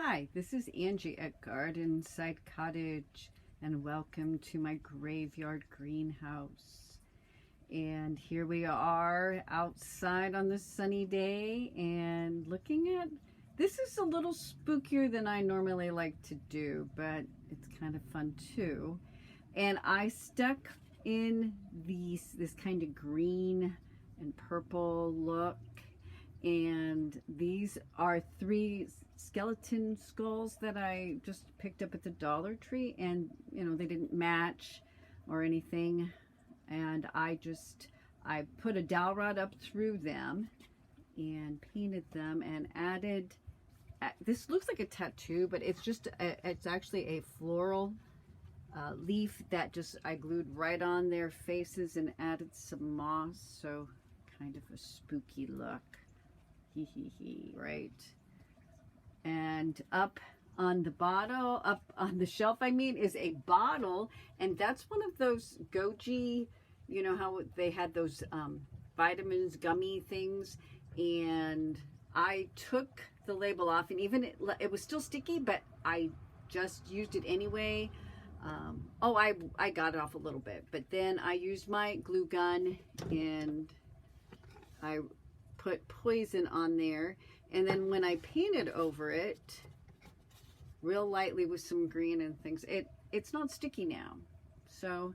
Hi, this is Angie at Gardenside Cottage, and welcome to my graveyard greenhouse. And here we are outside on this sunny day and looking at, this is a little spookier than I normally like to do, but it's kind of fun too. And I stuck in this kind of green and purple look, and these are 3 skeleton skulls that I just picked up at the Dollar Tree, and you know, they didn't match or anything, and I put a dowel rod up through them and painted them and added, this looks like a tattoo, but it's just it's actually a floral leaf that just I glued right on their faces and added some moss, so kind of a spooky look. Hee hee hee, right? And up on the bottle, up on the shelf, I mean, is a bottle, and that's one of those Goji, you know how they had those vitamins, gummy things, and I took the label off, and even it was still sticky, but I just used it anyway. I got it off a little bit, but then I used my glue gun and I put poison on there, and then when I painted over it real lightly with some green and things, it's not sticky now. So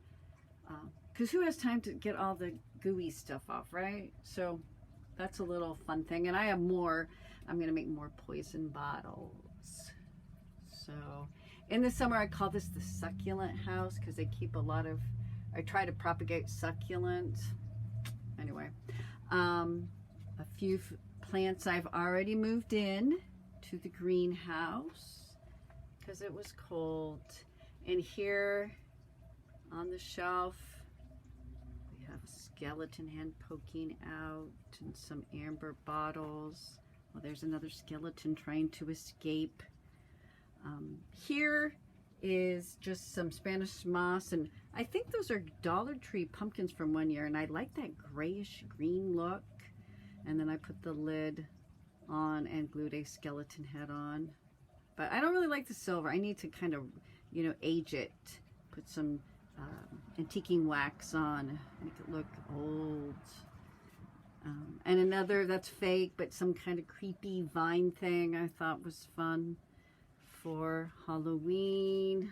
because who has time to get all the gooey stuff off, right? So that's a little fun thing, and I have more. I'm gonna make more poison bottles. So in the summer I call this the succulent house because I keep a lot of, I try to propagate succulent. Anyway, a few plants I've already moved in to the greenhouse because it was cold. And here on the shelf we have a skeleton hand poking out and some amber bottles. Well, there's another skeleton trying to escape. Here is just some Spanish moss, and I think those are Dollar Tree pumpkins from one year, and I like that grayish green look. And then I put the lid on and glued a skeleton head on. But I don't really like the silver. I need to kind of, you know, age it. Put some antiquing wax on, make it look old. And another that's fake, but some kind of creepy vine thing I thought was fun for Halloween.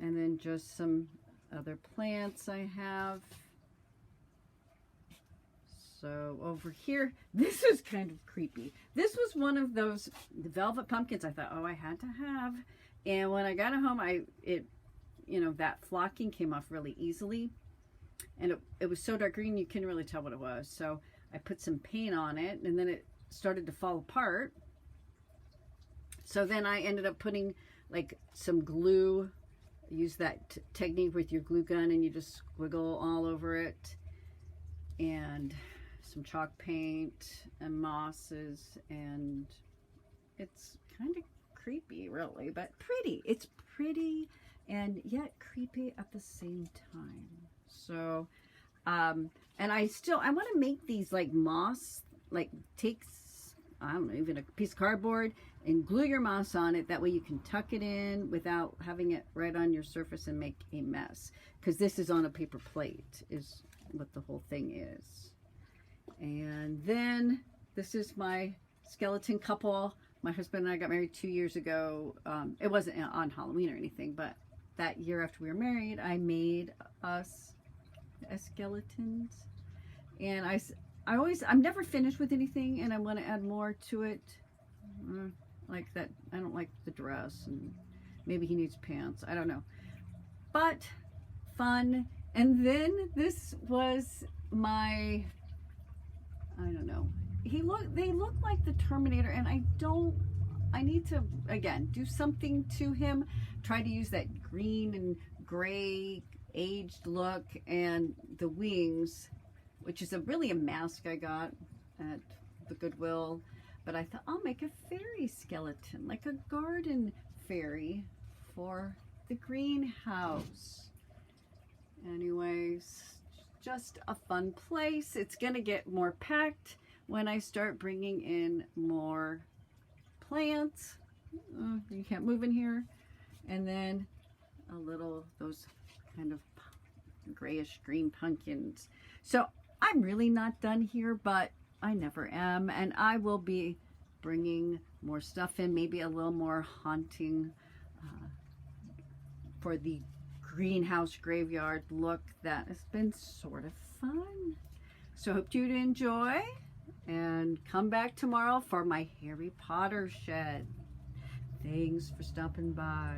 And then just some other plants I have. So over here, this is kind of creepy. This was one of those velvet pumpkins I thought, oh, I had to have. And when I got it home, you know, that flocking came off really easily. And it was so dark green, you couldn't really tell what it was. So I put some paint on it, and then it started to fall apart. So then I ended up putting like some glue. Use that technique with your glue gun, and you just squiggle all over it. And some chalk paint and mosses, and it's kind of creepy really, but pretty. It's pretty and yet creepy at the same time. So and I want to make these like moss, like takes, I don't know, even a piece of cardboard and glue your moss on it. That way you can tuck it in without having it right on your surface and make a mess, because this is on a paper plate is what the whole thing is. And then this is my skeleton couple. My husband and I got married 2 years ago. It wasn't on Halloween or anything, but that year after we were married, I made us skeletons. And I'm never finished with anything, and I want to add more to it. Like that, I don't like the dress, and maybe he needs pants. I don't know, but fun. And then this was my, I don't know. They look like the Terminator, and I need to, again, do something to him. Try to use that green and gray aged look, and the wings, which is really a mask I got at the Goodwill. But I thought I'll make a fairy skeleton, like a garden fairy for the greenhouse. Anyways, just a fun place. It's gonna get more packed when I start bringing in more plants You can't move in here. And then a little, those kind of grayish green pumpkins. So I'm really not done here, but I never am. And I will be bringing more stuff in, maybe a little more haunting for the greenhouse graveyard look that has been sort of fun. So hope you'd enjoy, and come back tomorrow for my Harry Potter shed. Thanks for stopping by.